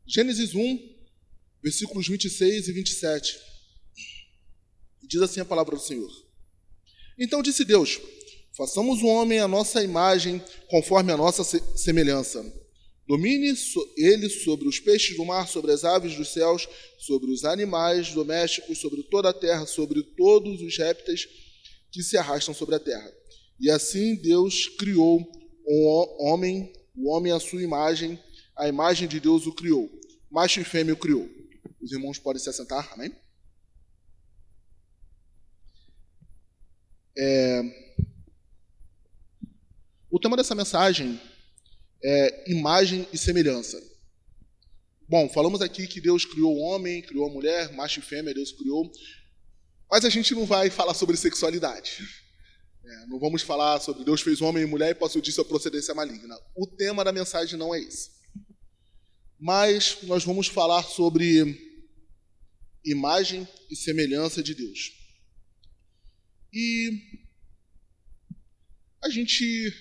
Gênesis 1, versículos 26 e 27. Diz assim a palavra do Senhor. Então disse Deus: façamos o homem à nossa imagem, conforme a nossa semelhança. Domine ele sobre os peixes do mar, sobre as aves dos céus, sobre os animais domésticos, sobre toda a terra, sobre todos os répteis que se arrastam sobre a terra. E assim Deus criou o homem à sua imagem, a imagem de Deus o criou. Macho e fêmea o criou. Os irmãos podem se assentar, amém? O tema dessa mensagem é imagem e semelhança. Bom, falamos aqui que Deus criou o homem, criou a mulher, macho e fêmea, Deus criou. Mas a gente não vai falar sobre sexualidade. Não vamos falar sobre Deus fez homem e mulher e passou disso a procedência maligna. O tema da mensagem não é esse. Mas nós vamos falar sobre imagem e semelhança de Deus. E a gente,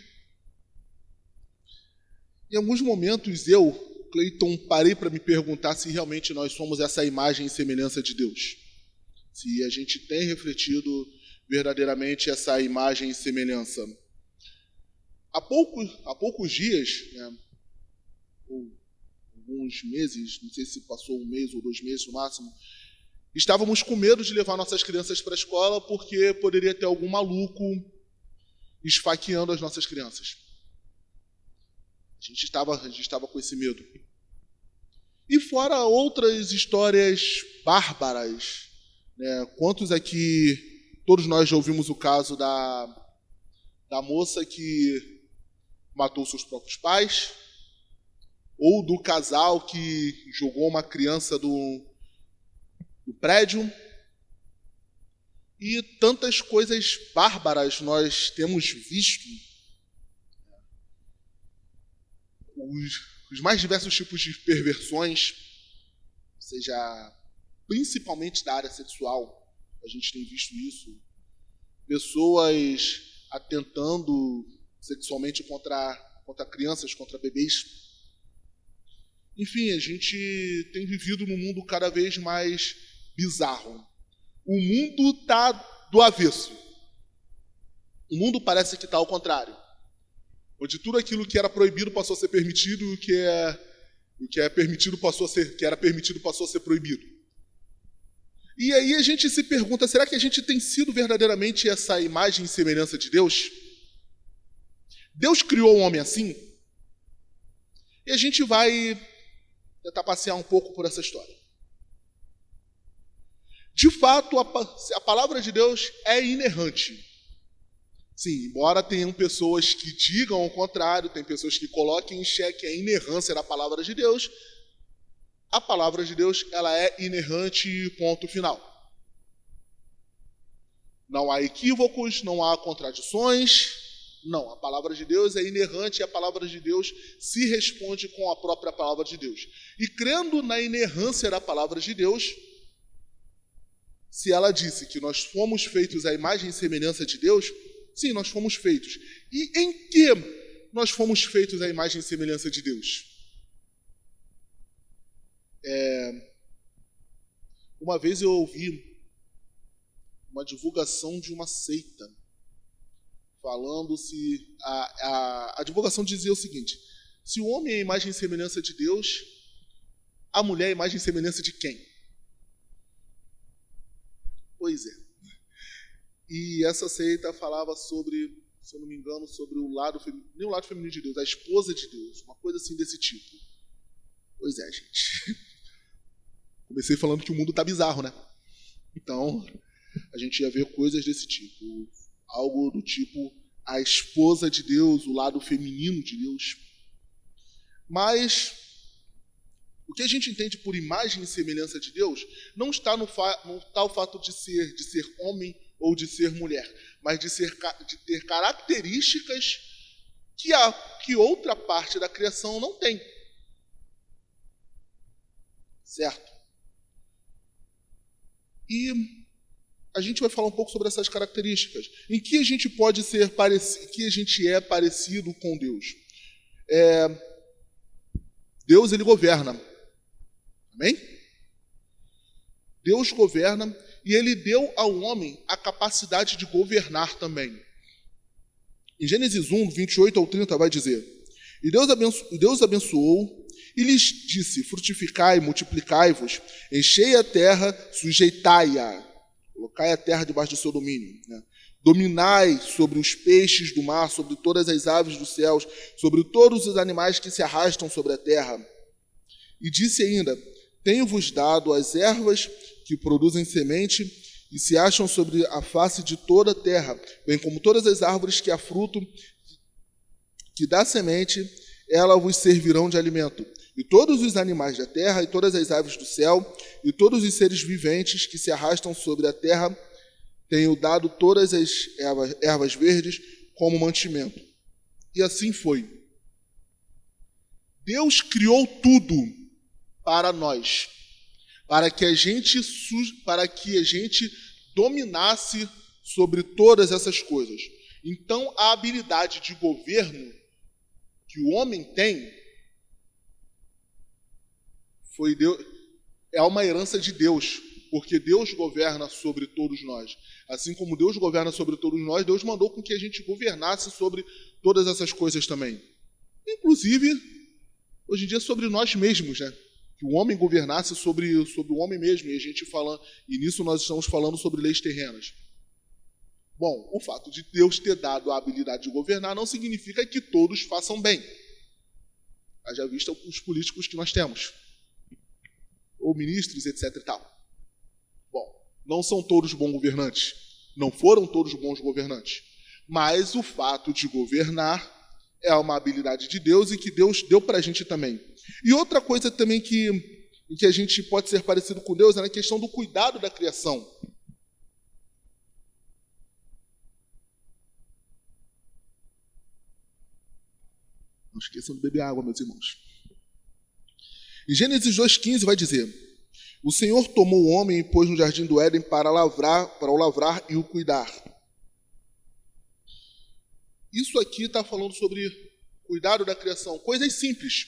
em alguns momentos, Cleiton, parei para me perguntar se realmente nós somos essa imagem e semelhança de Deus. Se a gente tem refletido verdadeiramente essa imagem e semelhança. Há poucos dias, ou alguns meses, não sei se passou 1 mês ou 2 meses no máximo, estávamos com medo de levar nossas crianças para a escola porque poderia ter algum maluco esfaqueando as nossas crianças. A gente estava com esse medo. E fora outras histórias bárbaras, quantos aqui, todos nós já ouvimos o caso da moça que matou seus próprios pais, ou do casal que jogou uma criança do prédio, e tantas coisas bárbaras nós temos visto. Os mais diversos tipos de perversões, seja principalmente da área sexual, a gente tem visto isso. Pessoas atentando sexualmente contra crianças, contra bebês. Enfim, a gente tem vivido num mundo cada vez mais bizarro. O mundo está do avesso. O mundo parece que está ao contrário. Onde tudo aquilo que era proibido passou a ser permitido e o que era permitido passou a ser proibido. E aí a gente se pergunta, será que a gente tem sido verdadeiramente essa imagem e semelhança de Deus? Deus criou o homem assim? E a gente vai tentar passear um pouco por essa história. De fato, a palavra de Deus é inerrante. Sim, embora tenham pessoas que digam ao contrário, tem pessoas que coloquem em xeque a inerrância da palavra de Deus, a palavra de Deus ela é inerrante, ponto final. Não há equívocos, não há contradições. Não, a palavra de Deus é inerrante e a palavra de Deus se responde com a própria palavra de Deus. E crendo na inerrância da palavra de Deus, se ela disse que nós fomos feitos à imagem e semelhança de Deus, sim, nós fomos feitos. E em que nós fomos feitos à imagem e semelhança de Deus? Uma vez eu ouvi uma divulgação de uma seita, falando se... A divulgação dizia o seguinte: se o homem é a imagem e semelhança de Deus, a mulher é a imagem e semelhança de quem? Pois é. E essa seita falava sobre, se eu não me engano, sobre o lado feminino, nem o lado feminino de Deus, a esposa de Deus, uma coisa assim desse tipo. Pois é, gente. Comecei falando que o mundo está bizarro, né? Então, a gente ia ver coisas desse tipo. Algo do tipo a esposa de Deus, o lado feminino de Deus. Mas o que a gente entende por imagem e semelhança de Deus não está no fato de ser homem ou de ser mulher, mas de ter características que outra parte da criação não tem. Certo? E a gente vai falar um pouco sobre essas características. Em que a gente pode ser parecido, que a gente é parecido com Deus. Deus, ele governa. Amém? Deus governa e ele deu ao homem a capacidade de governar também. Em Gênesis 1, 28 ao 30 vai dizer: E Deus abençoou e lhes disse: frutificai, multiplicai-vos, enchei a terra, sujeitai-a, colocai a terra debaixo do seu domínio, né? Dominai sobre os peixes do mar, sobre todas as aves dos céus, sobre todos os animais que se arrastam sobre a terra. E disse ainda: tenho-vos dado as ervas que produzem semente e se acham sobre a face de toda a terra, bem como todas as árvores que há fruto, que dá semente, elas vos servirão de alimento. E todos os animais da terra, e todas as aves do céu, e todos os seres viventes que se arrastam sobre a terra, tenho dado todas as ervas verdes como mantimento. E assim foi. Deus criou tudo para nós, para que a gente dominasse sobre todas essas coisas. Então, a habilidade de governo que o homem tem é uma herança de Deus, porque Deus governa sobre todos nós. Assim como Deus governa sobre todos nós, Deus mandou com que a gente governasse sobre todas essas coisas também. Inclusive, hoje em dia, sobre nós mesmos, né? Que o homem governasse sobre o homem mesmo, e nisso nós estamos falando sobre leis terrenas. Bom, o fato de Deus ter dado a habilidade de governar não significa que todos façam bem. Haja vista os políticos que nós temos, ou ministros, etc. e tal. Bom, não são todos bons governantes, não foram todos bons governantes, mas o fato de governar é uma habilidade de Deus e que Deus deu para a gente também. E outra coisa também que a gente pode ser parecido com Deus é na questão do cuidado da criação. Não esqueçam de beber água, meus irmãos. Em Gênesis 2,15 vai dizer: o Senhor tomou o homem e pôs no jardim do Éden para o lavrar e o cuidar. Isso aqui está falando sobre cuidado da criação, coisas simples.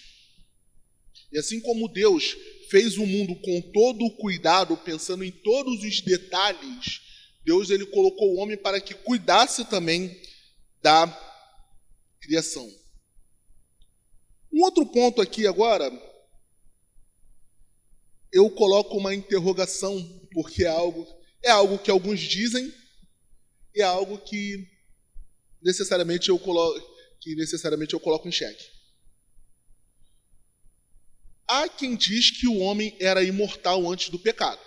E assim como Deus fez o mundo com todo o cuidado, pensando em todos os detalhes, Deus ele colocou o homem para que cuidasse também da criação. Um outro ponto aqui agora, eu coloco uma interrogação, porque é algo que alguns dizem, e é algo que necessariamente eu coloco em xeque. Há quem diz que o homem era imortal antes do pecado,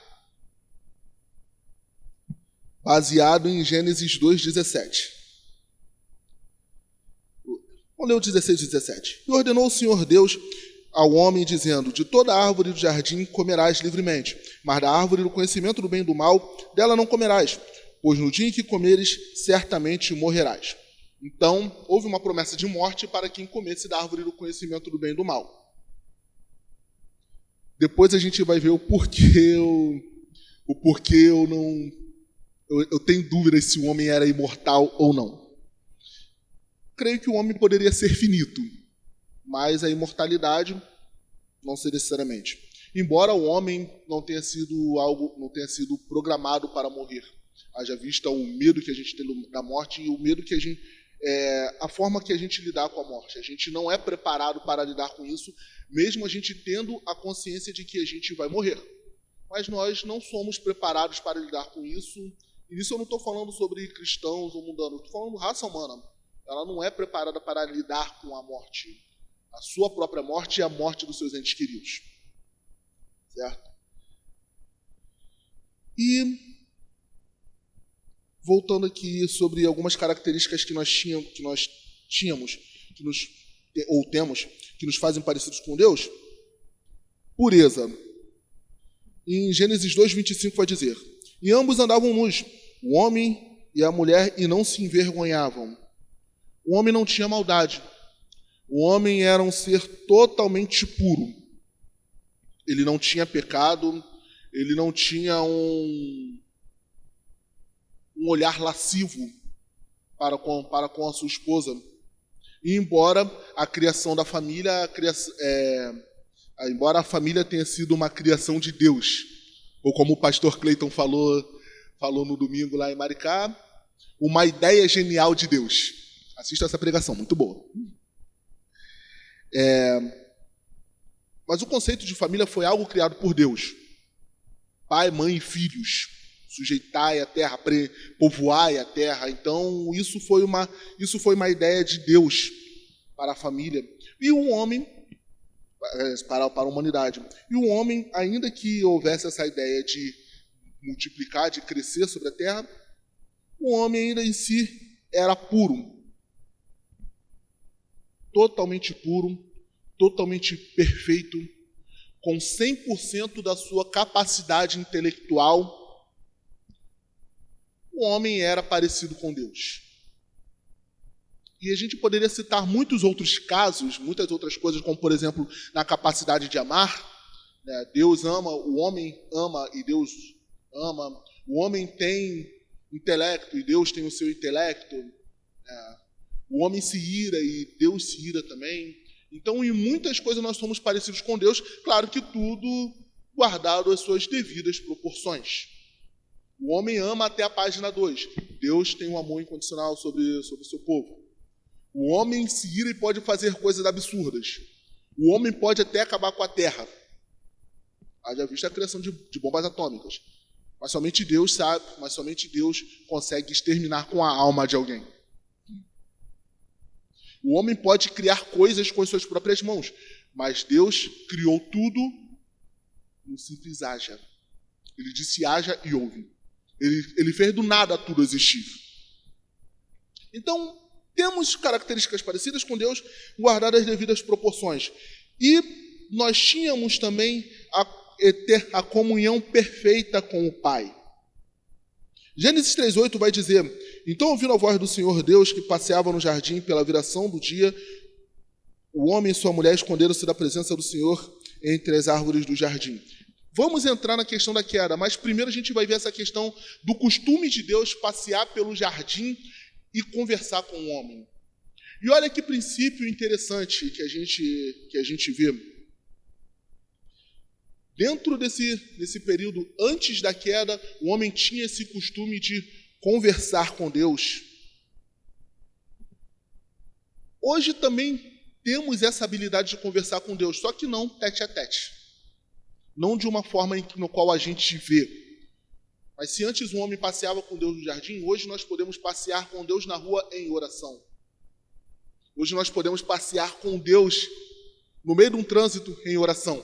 baseado em Gênesis 2,17. Vamos ler o 16 e 17. E ordenou o Senhor Deus ao homem, dizendo: de toda árvore do jardim comerás livremente, mas da árvore do conhecimento do bem e do mal, dela não comerás, pois no dia em que comeres, certamente morrerás. Então, houve uma promessa de morte para quem comesse da árvore do conhecimento do bem e do mal. Depois a gente vai ver o porquê eu tenho dúvidas se o homem era imortal ou não. Creio que o homem poderia ser finito, mas a imortalidade não sei necessariamente. Embora o homem não tenha sido programado para morrer, haja vista o medo que a gente tem da morte e o medo que a forma que a gente lidar com a morte. A gente não é preparado para lidar com isso, mesmo a gente tendo a consciência de que a gente vai morrer. Mas nós não somos preparados para lidar com isso. E nisso eu não estou falando sobre cristãos ou mundanos, estou falando raça humana. Ela não é preparada para lidar com a morte, a sua própria morte e a morte dos seus entes queridos. Certo? E voltando aqui sobre algumas características que nós tínhamos, temos, que nos fazem parecidos com Deus. Pureza. Em Gênesis 2,25 vai dizer: e ambos andavam nus, o homem e a mulher, e não se envergonhavam. O homem não tinha maldade. O homem era um ser totalmente puro. Ele não tinha pecado, ele não tinha um olhar lascivo para com a sua esposa. E embora a criação da família, embora a família tenha sido uma criação de Deus, ou como o pastor Cleiton falou no domingo lá em Maricá, uma ideia genial de Deus. Assista essa pregação, muito boa. Mas o conceito de família foi algo criado por Deus. Pai, mãe e filhos. Sujeitai a terra, povoai a terra. Então, isso foi uma ideia de Deus para a família. E um homem, para a humanidade. E o homem, ainda que houvesse essa ideia de multiplicar, de crescer sobre a terra, o homem ainda em si era puro. Totalmente puro, totalmente perfeito, com 100% da sua capacidade intelectual. O homem era parecido com Deus. E a gente poderia citar muitos outros casos, muitas outras coisas, como, por exemplo, na capacidade de amar. Deus ama, o homem ama e Deus ama. O homem tem intelecto e Deus tem o seu intelecto. O homem se ira e Deus se ira também. Então, em muitas coisas nós somos parecidos com Deus, claro que tudo guardado as suas devidas proporções. O homem ama até a página 2. Deus tem um amor incondicional sobre o seu povo. O homem se ira e pode fazer coisas absurdas. O homem pode até acabar com a terra. Haja vista a criação de bombas atômicas. Mas somente Deus sabe, mas somente Deus consegue exterminar com a alma de alguém. O homem pode criar coisas com as suas próprias mãos, mas Deus criou tudo no simples haja. Ele disse haja e houve. Ele fez do nada tudo existir. Então, temos características parecidas com Deus, guardadas as devidas proporções. E nós tínhamos também a comunhão perfeita com o Pai. Gênesis 3:8 vai dizer: então, ouvindo a voz do Senhor Deus, que passeava no jardim pela viração do dia, o homem e sua mulher esconderam-se da presença do Senhor entre as árvores do jardim. Vamos entrar na questão da queda, mas primeiro a gente vai ver essa questão do costume de Deus passear pelo jardim e conversar com o homem. E olha que princípio interessante que a gente vê. Dentro desse período, antes da queda, o homem tinha esse costume de conversar com Deus. Hoje também temos essa habilidade de conversar com Deus, só que não tete a tete. Não de uma forma no qual a gente vê. Mas se antes um homem passeava com Deus no jardim, hoje nós podemos passear com Deus na rua em oração. Hoje nós podemos passear com Deus no meio de um trânsito em oração.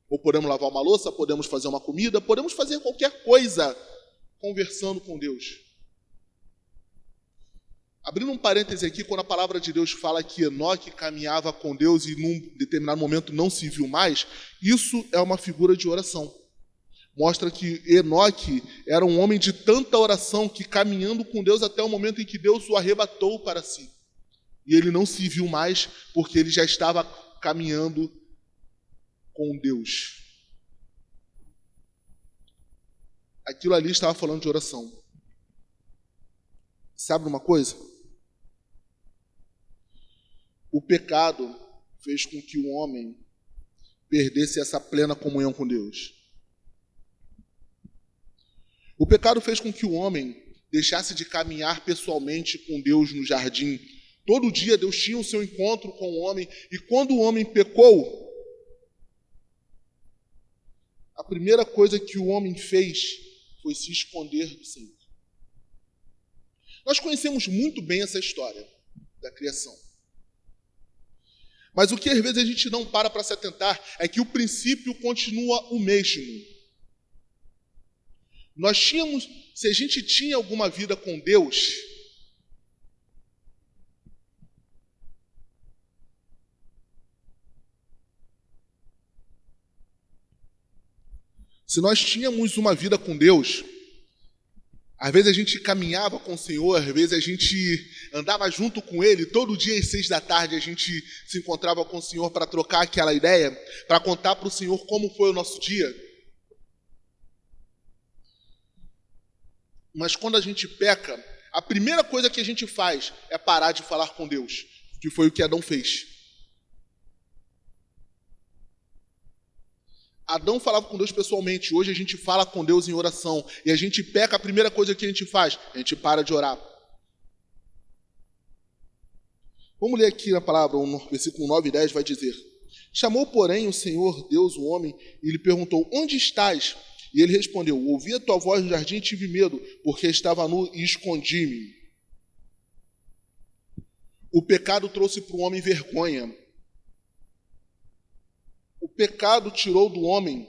Ou podemos lavar uma louça, podemos fazer uma comida, podemos fazer qualquer coisa conversando com Deus. Abrindo um parêntese aqui, quando a palavra de Deus fala que Enoque caminhava com Deus e num determinado momento não se viu mais, isso é uma figura de oração. Mostra que Enoque era um homem de tanta oração que caminhando com Deus até o momento em que Deus o arrebatou para si. E ele não se viu mais porque ele já estava caminhando com Deus. Aquilo ali estava falando de oração. Sabe uma coisa? O pecado fez com que o homem perdesse essa plena comunhão com Deus. O pecado fez com que o homem deixasse de caminhar pessoalmente com Deus no jardim. Todo dia Deus tinha o seu encontro com o homem, e quando o homem pecou, a primeira coisa que o homem fez foi se esconder do Senhor. Nós conhecemos muito bem essa história da criação. Mas o que às vezes a gente não para se atentar é que o princípio continua o mesmo. Se a gente tinha alguma vida com Deus, se nós tínhamos uma vida com Deus, às vezes a gente caminhava com o Senhor, às vezes a gente andava junto com Ele, todo dia às 6 da tarde a gente se encontrava com o Senhor para trocar aquela ideia, para contar para o Senhor como foi o nosso dia. Mas quando a gente peca, a primeira coisa que a gente faz é parar de falar com Deus, que foi o que Adão fez. Adão falava com Deus pessoalmente, hoje a gente fala com Deus em oração, e a gente peca, a primeira coisa que a gente faz, a gente para de orar. Vamos ler aqui na palavra, no versículo 9 e 10, vai dizer: chamou, porém, o Senhor Deus o homem e lhe perguntou: onde estás? E ele respondeu: ouvi a tua voz no jardim e tive medo, porque estava nu e escondi-me. O pecado trouxe para o homem vergonha. O pecado tirou do homem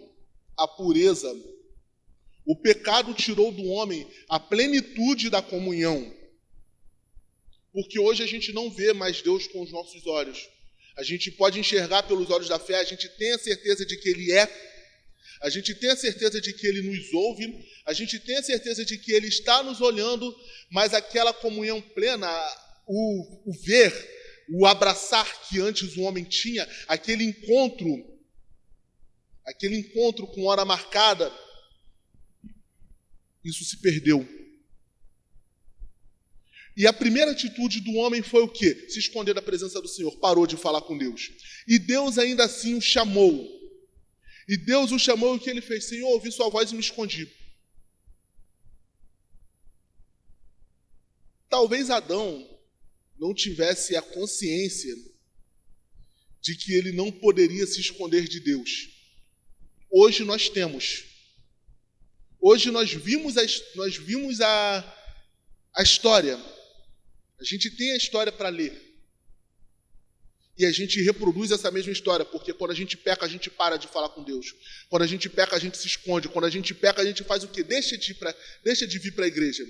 a pureza. O pecado tirou do homem a plenitude da comunhão. Porque hoje a gente não vê mais Deus com os nossos olhos. A gente pode enxergar pelos olhos da fé, a gente tem a certeza de que Ele é, a gente tem a certeza de que Ele nos ouve, a gente tem a certeza de que Ele está nos olhando, mas aquela comunhão plena, o ver, o abraçar que antes o homem tinha, aquele encontro com hora marcada, isso se perdeu. E a primeira atitude do homem foi o quê? Se esconder da presença do Senhor, parou de falar com Deus. E Deus ainda assim o chamou. E Deus o chamou e o que ele fez? Senhor, ouvi sua voz e me escondi. Talvez Adão não tivesse a consciência de que ele não poderia se esconder de Deus. Hoje nós temos. Hoje nós vimos a história. A gente tem a história para ler. E a gente reproduz essa mesma história, porque quando a gente peca, a gente para de falar com Deus. Quando a gente peca, a gente se esconde. Quando a gente peca, a gente faz o quê? Deixa de vir para a igreja.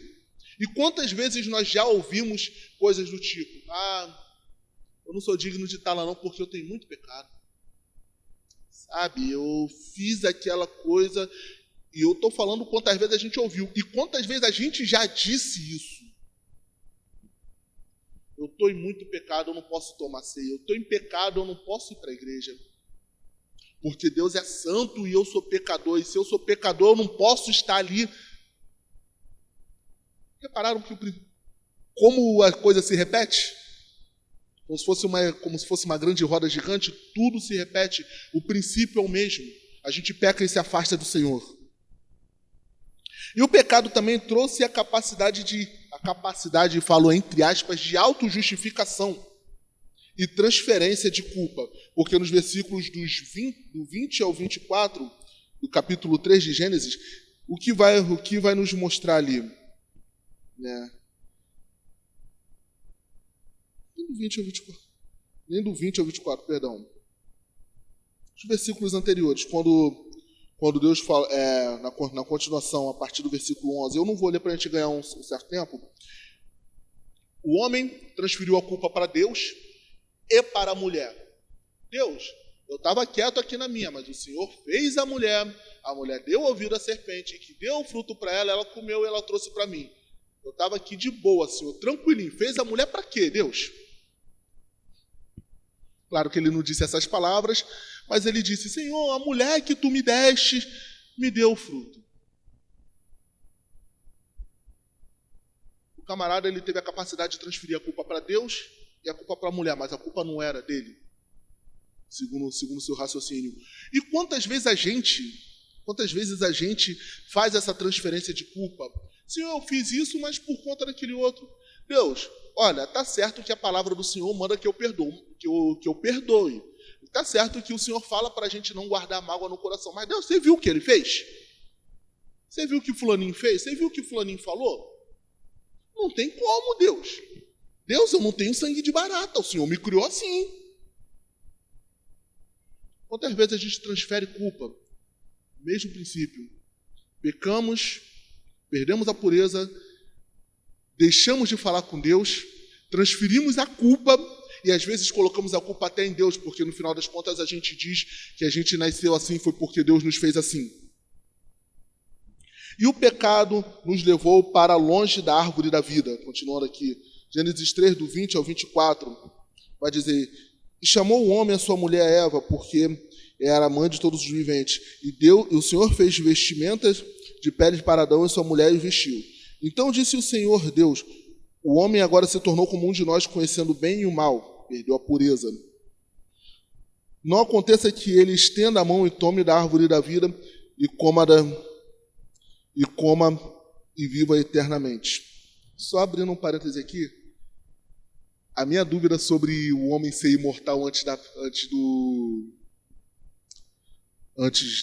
E quantas vezes nós já ouvimos coisas do tipo: eu não sou digno de estar lá não, porque eu tenho muito pecado. Sabe, eu fiz aquela coisa, e eu estou falando quantas vezes a gente ouviu. E quantas vezes a gente já disse isso. Eu estou em muito pecado, eu não posso tomar ceia. Eu estou em pecado, eu não posso ir para a igreja. Porque Deus é santo e eu sou pecador. E se eu sou pecador, eu não posso estar ali. Repararam como a coisa se repete? Como se fosse uma grande roda gigante, tudo se repete. O princípio é o mesmo. A gente peca e se afasta do Senhor. E o pecado também trouxe a capacidade, falo entre aspas, de autojustificação e transferência de culpa. Porque nos versículos do 20 ao 24, do capítulo 3 de Gênesis, o que vai nos mostrar ali? Né? Nem do 20 ao 24, perdão. Os versículos anteriores, quando Deus fala, na continuação, a partir do versículo 11, eu não vou ler para a gente ganhar um certo tempo. O homem transferiu a culpa para Deus e para a mulher. Deus, eu estava quieto aqui na minha, mas o Senhor fez a mulher deu ouvido à serpente, que deu o fruto para ela, ela comeu e ela trouxe para mim. Eu estava aqui de boa, Senhor, tranquilinho. Fez a mulher para quê, Deus? Claro que ele não disse essas palavras, mas ele disse: Senhor, a mulher que tu me deste, me deu o fruto. O camarada, ele teve a capacidade de transferir a culpa para Deus e a culpa para a mulher, mas a culpa não era dele, segundo o seu raciocínio. E quantas vezes a gente faz essa transferência de culpa? Senhor, eu fiz isso, mas por conta daquele outro. Deus, olha, tá certo que a palavra do Senhor manda que eu perdoe. Tá certo que o Senhor fala para a gente não guardar mágoa no coração. Mas Deus, você viu o que ele fez? Você viu o que fulaninho fez? Você viu o que fulaninho falou? Não tem como, Deus. Deus, eu não tenho sangue de barata. O Senhor me criou assim. Quantas vezes a gente transfere culpa? Mesmo princípio. Pecamos, perdemos a pureza, deixamos de falar com Deus, transferimos a culpa e às vezes colocamos a culpa até em Deus, porque no final das contas a gente diz que a gente nasceu assim foi porque Deus nos fez assim. E o pecado nos levou para longe da árvore da vida. Continuando aqui, Gênesis 3, do 20 ao 24, vai dizer: e chamou o homem a sua mulher Eva, porque era a mãe de todos os viventes. E o Senhor fez vestimentas de peles para Adão e sua mulher e o vestiu. Então disse o Senhor Deus: o homem agora se tornou como um de nós, conhecendo o bem e o mal. Perdeu a pureza. não aconteça que ele estenda a mão e tome da árvore da vida e coma e viva eternamente. Só abrindo um parêntese aqui, a minha dúvida sobre o homem ser imortal antes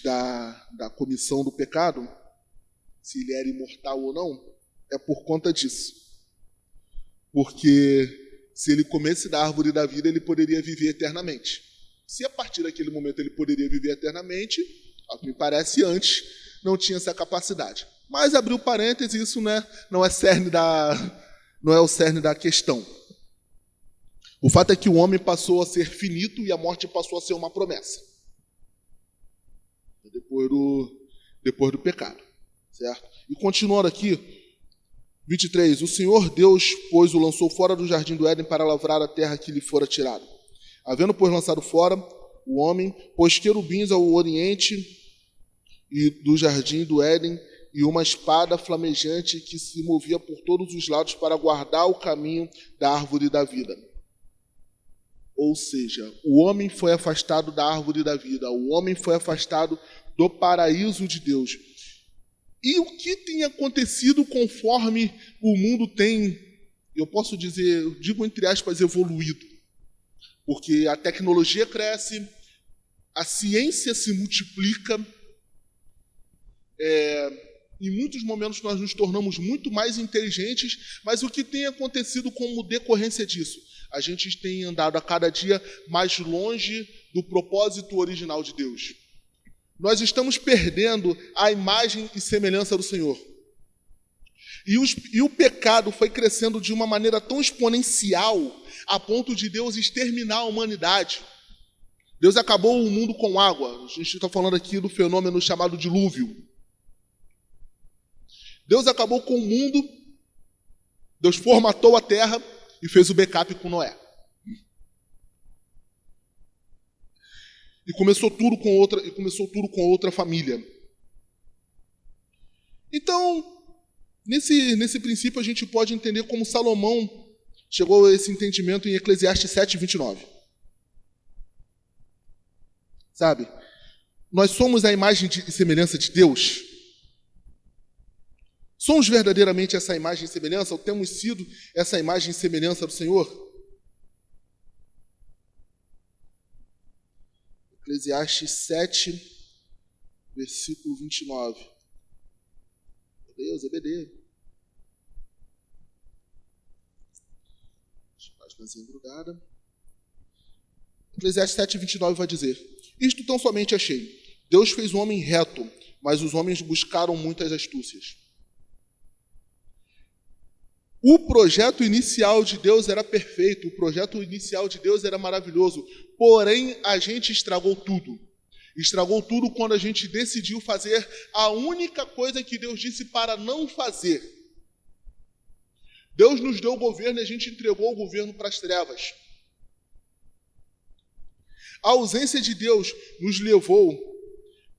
da comissão do pecado, se ele era imortal ou não, é por conta disso. Porque se ele comesse da árvore da vida, ele poderia viver eternamente. Se a partir daquele momento ele poderia viver eternamente, ao que me parece, antes não tinha essa capacidade. Mas abriu parênteses, isso não é o cerne da questão. O fato é que o homem passou a ser finito e a morte passou a ser uma promessa. Depois do pecado. Certo? E continuando aqui, 23. O Senhor Deus, pois, o lançou fora do jardim do Éden para lavrar a terra que lhe fora tirada. Havendo, pois, lançado fora o homem, pôs querubins ao oriente e do jardim do Éden e uma espada flamejante que se movia por todos os lados para guardar o caminho da árvore da vida. Ou seja, o homem foi afastado da árvore da vida, o homem foi afastado do paraíso de Deus. E o que tem acontecido conforme o mundo tem, eu posso dizer, eu digo entre aspas, evoluído? Porque a tecnologia cresce, a ciência se multiplica, em muitos momentos nós nos tornamos muito mais inteligentes, mas o que tem acontecido como decorrência disso? A gente tem andado a cada dia mais longe do propósito original de Deus. Nós estamos perdendo a imagem e semelhança do Senhor. E o pecado foi crescendo de uma maneira tão exponencial a ponto de Deus exterminar a humanidade. Deus acabou o mundo com água. A gente está falando aqui do fenômeno chamado dilúvio. Deus acabou com o mundo, Deus formatou a terra e fez o backup com Noé. E começou tudo com outra família. Então, nesse princípio, a gente pode entender como Salomão chegou a esse entendimento em Eclesiastes 7:29. Sabe? Nós somos a imagem e semelhança de Deus. Somos verdadeiramente essa imagem e semelhança? Ou temos sido essa imagem e semelhança do Senhor? Eclesiastes 7, versículo 29. EBD. Páginazinha grudada. Eclesiastes 7, 29 vai dizer: Isto tão somente achei. Deus fez o homem reto, mas os homens buscaram muitas astúcias. O projeto inicial de Deus era perfeito, o projeto inicial de Deus era maravilhoso, porém a gente estragou tudo. Estragou tudo quando a gente decidiu fazer a única coisa que Deus disse para não fazer. Deus nos deu o governo e a gente entregou o governo para as trevas. A ausência de Deus nos levou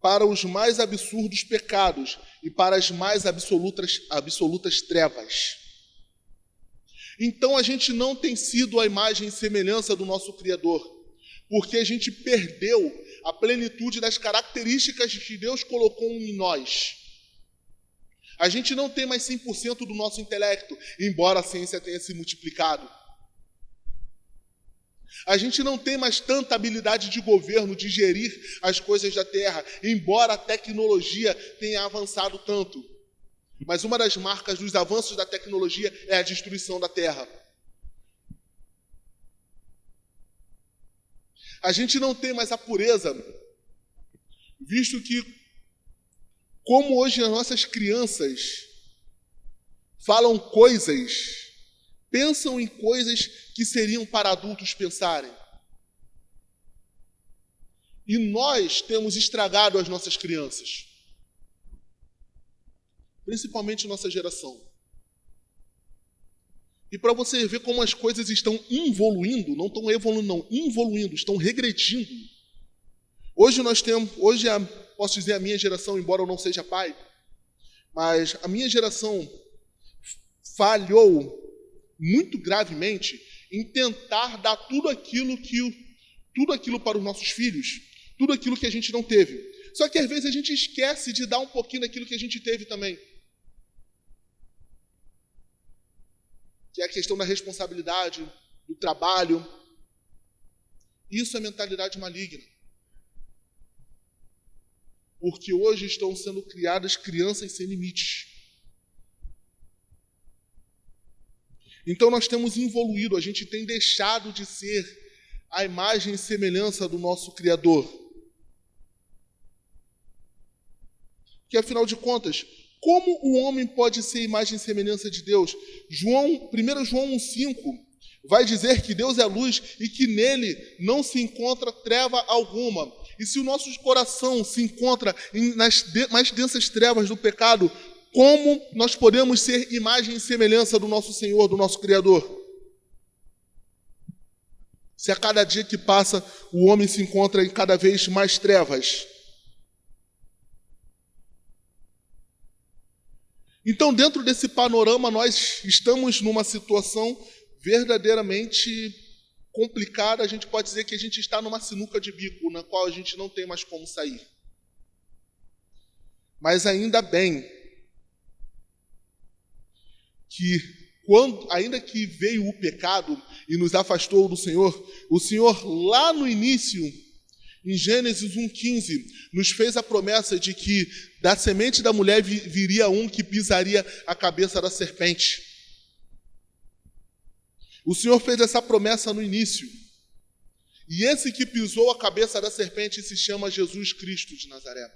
para os mais absurdos pecados e para as mais absolutas trevas. Então a gente não tem sido a imagem e semelhança do nosso Criador, porque a gente perdeu a plenitude das características que Deus colocou em nós. A gente não tem mais 100% do nosso intelecto, embora a ciência tenha se multiplicado. A gente não tem mais tanta habilidade de governo, de gerir as coisas da terra, embora a tecnologia tenha avançado tanto. Mas uma das marcas dos avanços da tecnologia é a destruição da terra. A gente não tem mais a pureza, visto que, como hoje as nossas crianças falam coisas, pensam em coisas que seriam para adultos pensarem. E nós temos estragado as nossas crianças. Principalmente nossa geração. E para você ver como as coisas estão involuindo, não estão evoluindo, não, involuindo, estão regredindo. Hoje posso dizer a minha geração, embora eu não seja pai, mas a minha geração falhou muito gravemente em tentar dar tudo tudo aquilo para os nossos filhos, tudo aquilo que a gente não teve. Só que às vezes a gente esquece de dar um pouquinho daquilo que a gente teve também. Que é a questão da responsabilidade, do trabalho. Isso é mentalidade maligna. Porque hoje estão sendo criadas crianças sem limites. Então nós temos evoluído, a gente tem deixado de ser a imagem e semelhança do nosso Criador. Porque afinal de contas, como o homem pode ser imagem e semelhança de Deus? 1 João 1,5 vai dizer que Deus é luz e que nele não se encontra treva alguma. E se o nosso coração se encontra nas mais densas trevas do pecado, como nós podemos ser imagem e semelhança do nosso Senhor, do nosso Criador? Se a cada dia que passa o homem se encontra em cada vez mais trevas. Então, dentro desse panorama, nós estamos numa situação verdadeiramente complicada. A gente pode dizer que a gente está numa sinuca de bico, na qual a gente não tem mais como sair. Mas ainda bem que, ainda que veio o pecado e nos afastou do Senhor, o Senhor lá no início, em Gênesis 1,15, nos fez a promessa de que da semente da mulher viria um que pisaria a cabeça da serpente. O Senhor fez essa promessa no início. E esse que pisou a cabeça da serpente se chama Jesus Cristo de Nazaré,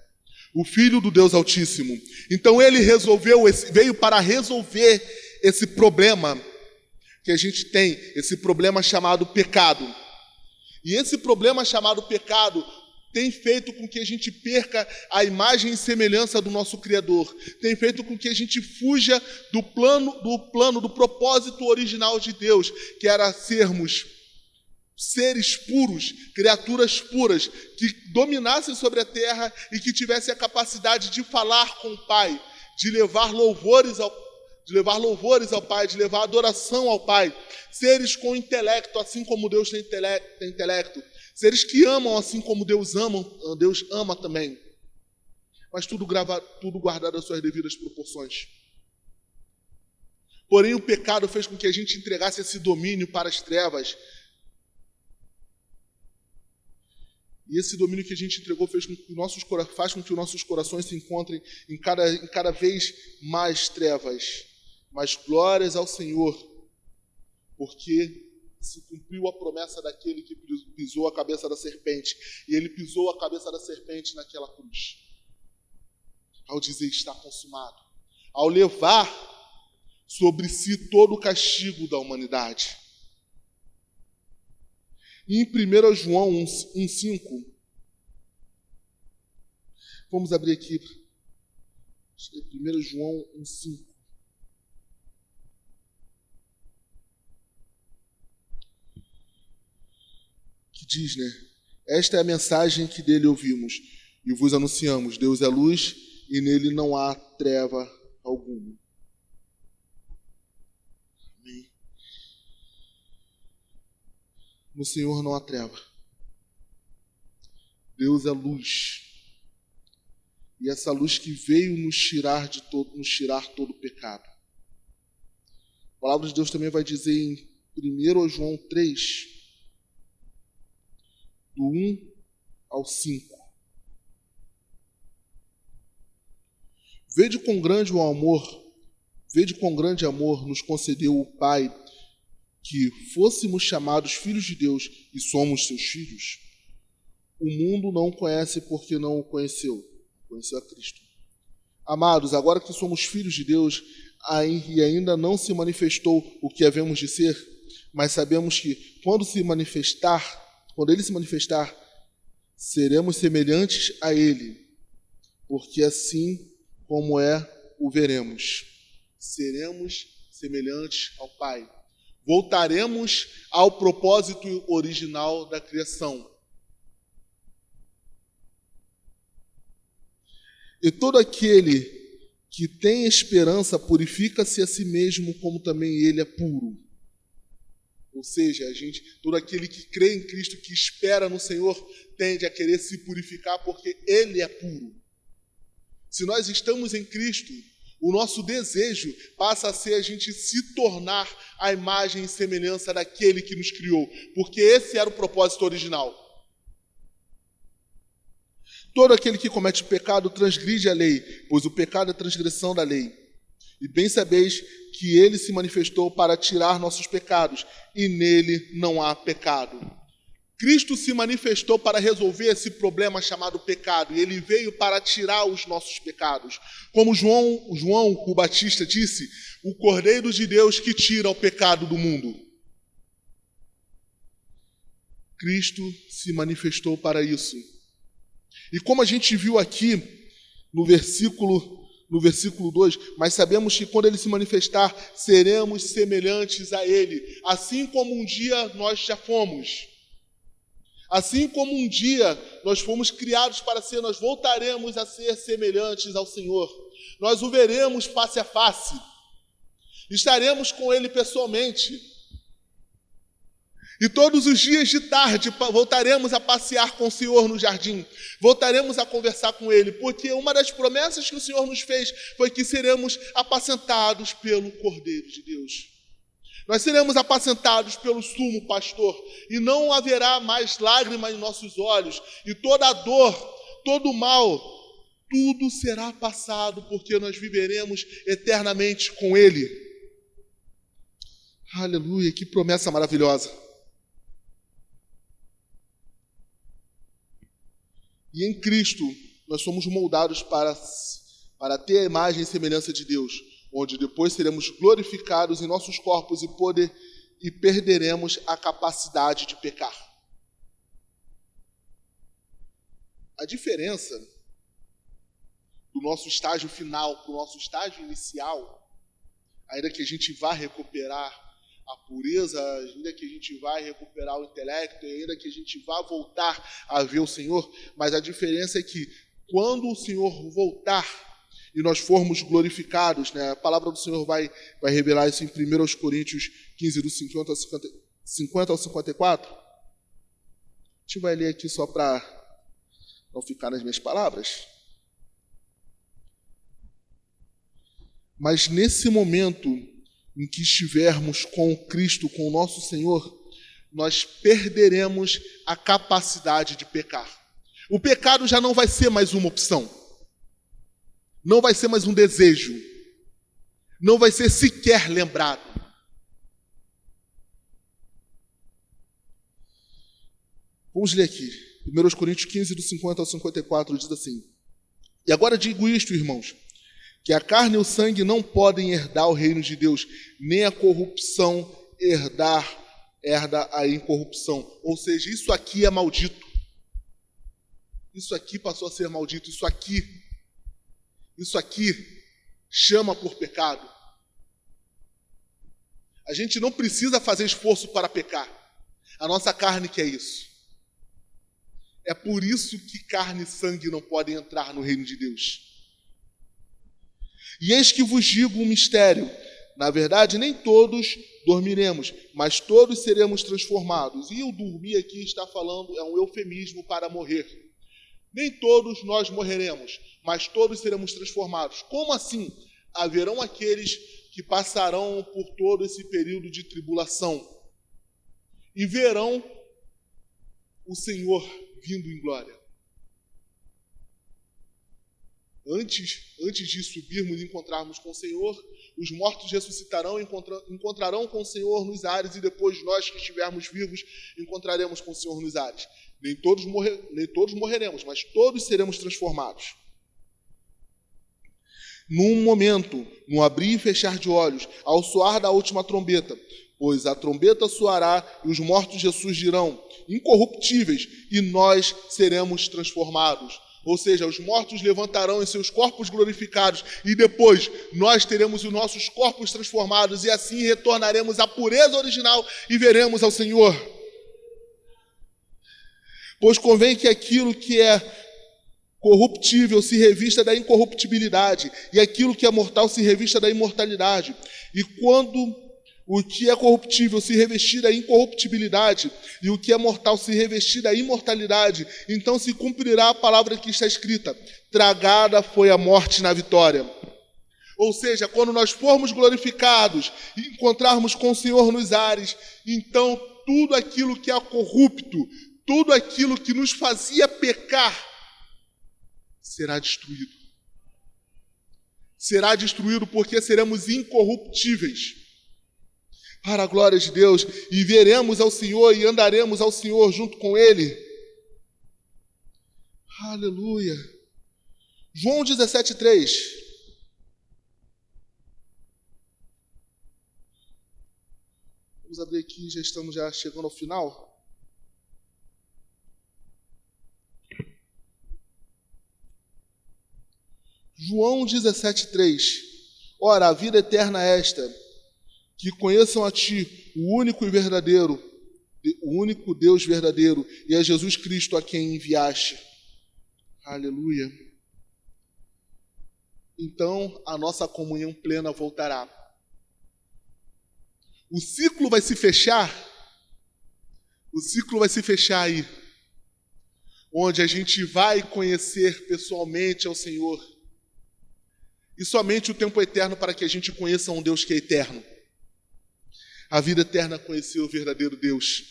o Filho do Deus Altíssimo. Então ele veio para resolver esse problema que a gente tem, esse problema chamado pecado. E esse problema chamado pecado tem feito com que a gente perca a imagem e semelhança do nosso Criador. Tem feito com que a gente fuja do propósito original de Deus, que era sermos seres puros, criaturas puras, que dominassem sobre a terra e que tivessem a capacidade de falar com o Pai, de levar louvores ao Pai, de levar adoração ao Pai. Seres com intelecto, assim como Deus tem intelecto. Seres que amam assim como Deus ama também. Mas tudo guardado às suas devidas proporções. Porém, o pecado fez com que a gente entregasse esse domínio para as trevas. E esse domínio que a gente entregou faz com que os nossos corações se encontrem em cada vez mais trevas. Mas glórias ao Senhor, porque se cumpriu a promessa daquele que pisou a cabeça da serpente. E ele pisou a cabeça da serpente naquela cruz. Ao dizer está consumado. Ao levar sobre si todo o castigo da humanidade. E em 1 João 1,5, vamos abrir aqui. 1 João 1,5. Que diz, esta é a mensagem que dele ouvimos e vos anunciamos. Deus é luz e nele não há treva alguma. Amém. No Senhor não há treva. Deus é luz. E essa luz que veio nos tirar todo o pecado. A palavra de Deus também vai dizer em 1 João 3, do 1 ao 5. Vede quão grande amor nos concedeu o Pai, que fôssemos chamados filhos de Deus e somos seus filhos. O mundo não o conhece porque não o conheceu a Cristo. Amados, agora que somos filhos de Deus e ainda não se manifestou o que havemos de ser, mas sabemos que quando ele se manifestar, seremos semelhantes a ele, porque assim como o veremos. Seremos semelhantes ao Pai. Voltaremos ao propósito original da criação. E todo aquele que tem esperança purifica-se a si mesmo, como também ele é puro. Ou seja, todo aquele que crê em Cristo, que espera no Senhor, tende a querer se purificar porque Ele é puro. Se nós estamos em Cristo, o nosso desejo passa a ser a gente se tornar a imagem e semelhança daquele que nos criou, porque esse era o propósito original. Todo aquele que comete pecado transgride a lei, pois o pecado é transgressão da lei. E bem sabeis que ele se manifestou para tirar nossos pecados, e nele não há pecado. Cristo se manifestou para resolver esse problema chamado pecado, e ele veio para tirar os nossos pecados. Como João o Batista disse, o Cordeiro de Deus que tira o pecado do mundo. Cristo se manifestou para isso. E como a gente viu aqui no versículo 2, mas sabemos que quando ele se manifestar, seremos semelhantes a ele, assim como um dia nós já fomos. Assim como um dia nós fomos criados para ser, nós voltaremos a ser semelhantes ao Senhor. Nós o veremos face a face. Estaremos com ele pessoalmente. E todos os dias de tarde voltaremos a passear com o Senhor no jardim. Voltaremos a conversar com Ele, porque uma das promessas que o Senhor nos fez foi que seremos apacentados pelo Cordeiro de Deus. Nós seremos apacentados pelo sumo pastor, e não haverá mais lágrimas em nossos olhos, e toda a dor, todo o mal, tudo será passado, porque nós viveremos eternamente com Ele. Aleluia, que promessa maravilhosa. E em Cristo, nós somos moldados para ter a imagem e semelhança de Deus, onde depois seremos glorificados em nossos corpos e perderemos a capacidade de pecar. A diferença do nosso estágio final para o nosso estágio inicial, ainda que a gente vá recuperar a pureza, ainda que a gente vai recuperar o intelecto, ainda que a gente vá voltar a ver o Senhor, mas a diferença é que quando o Senhor voltar e nós formos glorificados, né, a palavra do Senhor vai revelar isso em 1 Coríntios 15, do 50 ao 54. A gente vai ler aqui só para não ficar nas minhas palavras. Mas nesse momento em que estivermos com Cristo, com o nosso Senhor, nós perderemos a capacidade de pecar. O pecado já não vai ser mais uma opção. Não vai ser mais um desejo. Não vai ser sequer lembrado. Vamos ler aqui. 1 Coríntios 15, do 50 ao 54, diz assim: E agora digo isto, irmãos, que a carne e o sangue não podem herdar o reino de Deus, nem a corrupção herda a incorrupção. Ou seja, isso aqui é maldito. Isso aqui passou a ser maldito. Isso aqui chama por pecado. A gente não precisa fazer esforço para pecar. A nossa carne quer isso. É por isso que carne e sangue não podem entrar no reino de Deus. E eis que vos digo um mistério. Na verdade, nem todos dormiremos, mas todos seremos transformados. E o dormir aqui está falando, é um eufemismo para morrer. Nem todos nós morreremos, mas todos seremos transformados. Como assim? Haverão aqueles que passarão por todo esse período de tribulação e verão o Senhor vindo em glória. Antes de subirmos e encontrarmos com o Senhor, os mortos ressuscitarão e encontrarão com o Senhor nos ares, e depois nós que estivermos vivos encontraremos com o Senhor nos ares. Nem todos morreremos, mas todos seremos transformados. Num momento, num abrir e fechar de olhos, ao soar da última trombeta, pois a trombeta soará e os mortos ressurgirão, incorruptíveis, e nós seremos transformados. Ou seja, os mortos levantarão em seus corpos glorificados e depois nós teremos os nossos corpos transformados e assim retornaremos à pureza original e veremos ao Senhor. Pois convém que aquilo que é corruptível se revista da incorruptibilidade e aquilo que é mortal se revista da imortalidade. E quando O que é corruptível se revestir da incorruptibilidade, e o que é mortal se revestir da imortalidade. Então se cumprirá a palavra que está escrita: tragada foi a morte na vitória. Ou seja, quando nós formos glorificados e encontrarmos com o Senhor nos ares, então tudo aquilo que é corrupto, tudo aquilo que nos fazia pecar, será destruído. Será destruído porque seremos incorruptíveis. Para a glória de Deus, e veremos ao Senhor e andaremos ao Senhor junto com Ele. Aleluia. João 17:3. Vamos abrir aqui, já estamos chegando ao final. João 17:3. Ora, a vida eterna é esta: que conheçam a Ti, o único Deus verdadeiro, e a Jesus Cristo a quem enviaste. Aleluia. Então a nossa comunhão plena voltará. O ciclo vai se fechar. O ciclo vai se fechar aí, onde a gente vai conhecer pessoalmente ao Senhor. E somente o tempo eterno para que a gente conheça um Deus que é eterno. A vida eterna conheceu o verdadeiro Deus.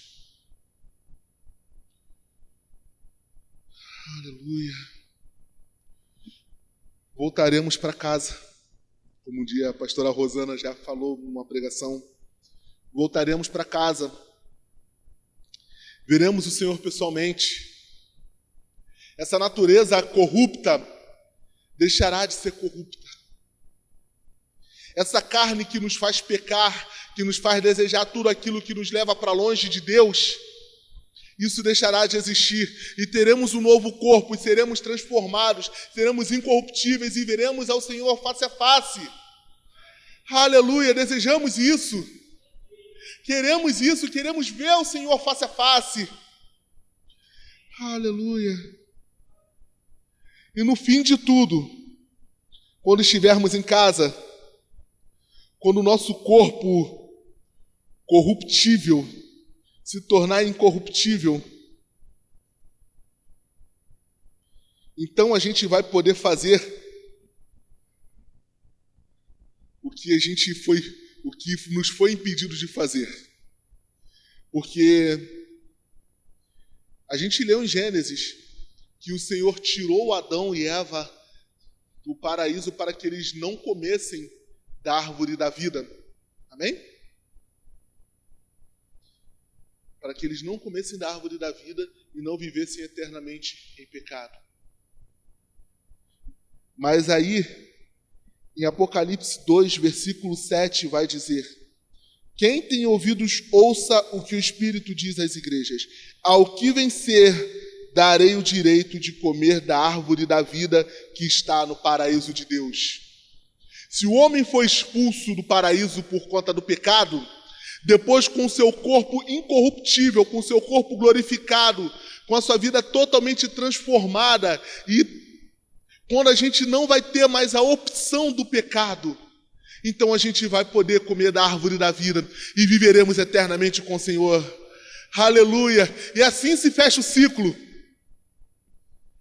Aleluia. Voltaremos para casa. Como um dia a pastora Rosana já falou numa pregação. Voltaremos para casa. Veremos o Senhor pessoalmente. Essa natureza corrupta deixará de ser corrupta. Essa carne que nos faz pecar, que nos faz desejar tudo aquilo que nos leva para longe de Deus, isso deixará de existir, e teremos um novo corpo, e seremos transformados, seremos incorruptíveis, e veremos ao Senhor face a face. Aleluia, desejamos isso, queremos ver o Senhor face a face. Aleluia. E no fim de tudo, quando estivermos em casa, quando o nosso corpo corruptível se tornar incorruptível, então a gente vai poder fazer o que nos foi impedido de fazer. Porque a gente leu em Gênesis que o Senhor tirou Adão e Eva do paraíso para que eles não comessem da árvore da vida. Amém? Para que eles não comessem da árvore da vida e não vivessem eternamente em pecado. Mas aí, em Apocalipse 2, versículo 7, vai dizer: quem tem ouvidos, ouça o que o Espírito diz às igrejas. Ao que vencer, darei o direito de comer da árvore da vida que está no paraíso de Deus. Se o homem foi expulso do paraíso por conta do pecado, depois com seu corpo incorruptível, com seu corpo glorificado, com a sua vida totalmente transformada, e quando a gente não vai ter mais a opção do pecado, então a gente vai poder comer da árvore da vida e viveremos eternamente com o Senhor. Aleluia! E assim se fecha o ciclo.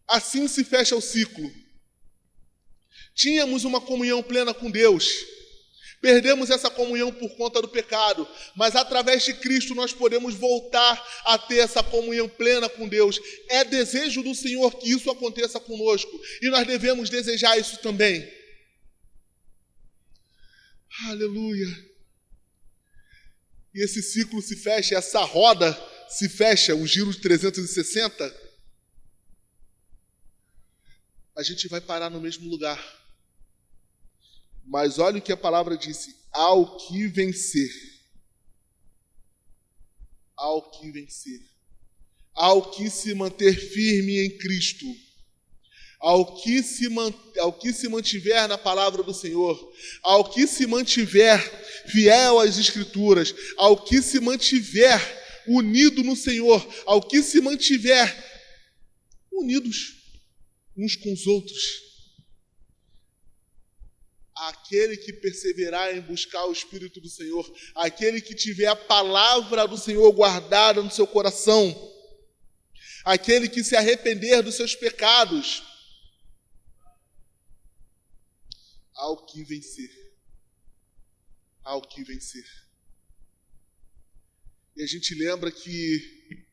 Assim se fecha o ciclo. Tínhamos uma comunhão plena com Deus. Perdemos essa comunhão por conta do pecado, mas através de Cristo nós podemos voltar a ter essa comunhão plena com Deus. É desejo do Senhor que isso aconteça conosco, e nós devemos desejar isso também. Aleluia! E esse ciclo se fecha, essa roda se fecha, o giro de 360. A gente vai parar no mesmo lugar. Mas olha o que a palavra disse: ao que vencer. Ao que vencer. Ao que se manter firme em Cristo. Ao que se mantiver na palavra do Senhor. Ao que se mantiver fiel às Escrituras. Ao que se mantiver unido no Senhor. Ao que se mantiver unidos uns com os outros. aquele que perseverar em buscar o Espírito do Senhor, aquele que tiver a palavra do Senhor guardada no seu coração, aquele que se arrepender dos seus pecados, ao que vencer. Ao que vencer. E a gente lembra que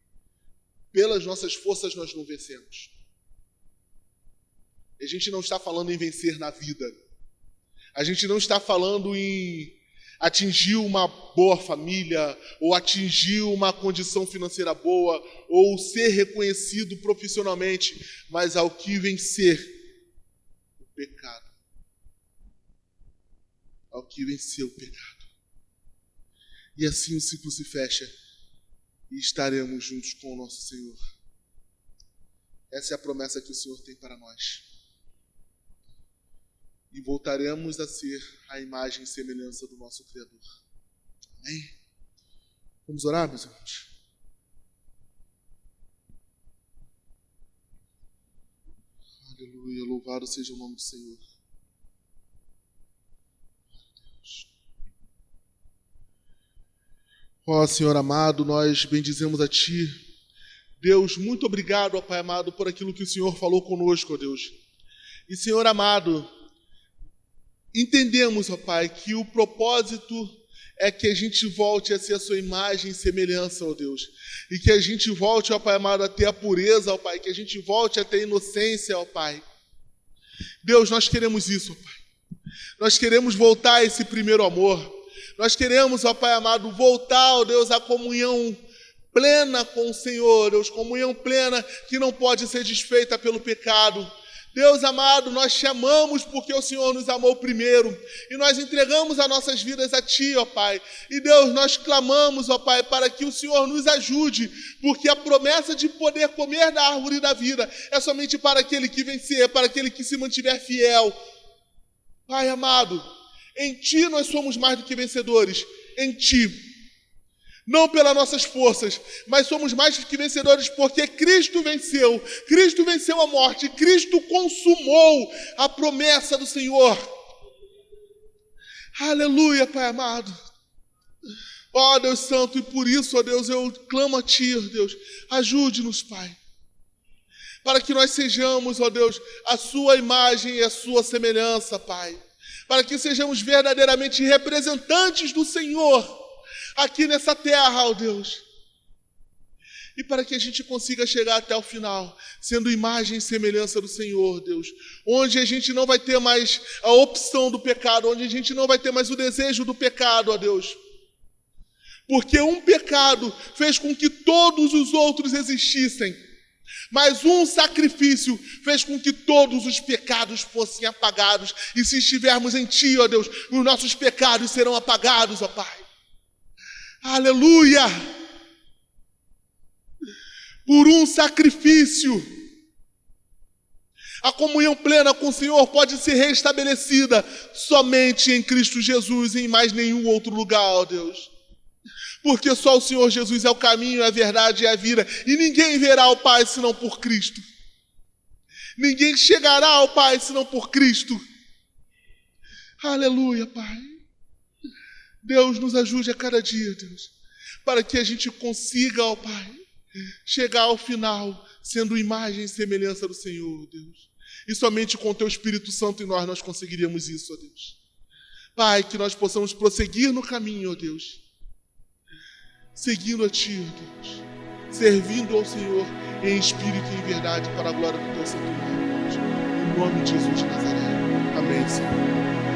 pelas nossas forças nós não vencemos. A gente não está falando em vencer na vida. A gente não está falando em atingir uma boa família, ou atingir uma condição financeira boa, ou ser reconhecido profissionalmente, mas ao que vencer o pecado. Ao que vencer o pecado. E assim o ciclo se fecha e estaremos juntos com o nosso Senhor. Essa é a promessa que o Senhor tem para nós. E voltaremos a ser a imagem e semelhança do nosso Criador. Amém? Vamos orar, meus irmãos? Aleluia, louvado seja o nome do Senhor. Ó Senhor amado, nós bendizemos a Ti. Deus, muito obrigado, ó Pai amado, por aquilo que o Senhor falou conosco, ó Deus. E Senhor amado, entendemos, ó Pai, que o propósito é que a gente volte a ser a sua imagem e semelhança, ó Deus. E que a gente volte, ó Pai amado, a ter a pureza, ó Pai. Que a gente volte a ter a inocência, ó Pai. Deus, nós queremos isso, ó Pai. Nós queremos voltar a esse primeiro amor. Nós queremos, ó Pai amado, voltar, ó Deus, à comunhão plena com o Senhor, Deus, comunhão plena que não pode ser desfeita pelo pecado. Deus amado, nós te amamos porque o Senhor nos amou primeiro e nós entregamos as nossas vidas a Ti, ó Pai. E Deus, nós clamamos, ó Pai, para que o Senhor nos ajude, porque a promessa de poder comer da árvore da vida é somente para aquele que vencer, para aquele que se mantiver fiel. Pai amado, em Ti nós somos mais do que vencedores, em Ti. Não pelas nossas forças, mas somos mais do que vencedores porque Cristo venceu a morte, Cristo consumou a promessa do Senhor. Aleluia, Pai amado. Ó Deus Santo, e por isso, ó Deus, eu clamo a Ti, ó Deus, ajude-nos, Pai, para que nós sejamos, ó Deus, a Sua imagem e a Sua semelhança, Pai, para que sejamos verdadeiramente representantes do Senhor aqui nessa terra, ó Deus. E para que a gente consiga chegar até o final, sendo imagem e semelhança do Senhor, Deus. Onde a gente não vai ter mais a opção do pecado, onde a gente não vai ter mais o desejo do pecado, ó Deus. Porque um pecado fez com que todos os outros existissem. Mas um sacrifício fez com que todos os pecados fossem apagados. E se estivermos em Ti, ó Deus, os nossos pecados serão apagados, ó Pai. Aleluia! Por um sacrifício, a comunhão plena com o Senhor pode ser restabelecida somente em Cristo Jesus e em mais nenhum outro lugar, ó Deus. Porque só o Senhor Jesus é o caminho, a verdade e a vida. E ninguém verá ao Pai senão por Cristo. Ninguém chegará ao Pai senão por Cristo. Aleluia, Pai. Deus, nos ajude a cada dia, Deus, para que a gente consiga, ó Pai, chegar ao final sendo imagem e semelhança do Senhor, Deus. E somente com o Teu Espírito Santo em nós conseguiríamos isso, ó Deus. Pai, que nós possamos prosseguir no caminho, ó Deus, seguindo a Ti, ó Deus, servindo ao Senhor em espírito e em verdade para a glória do Teu santo nome, Deus. Em nome de Jesus de Nazaré. Amém, Senhor.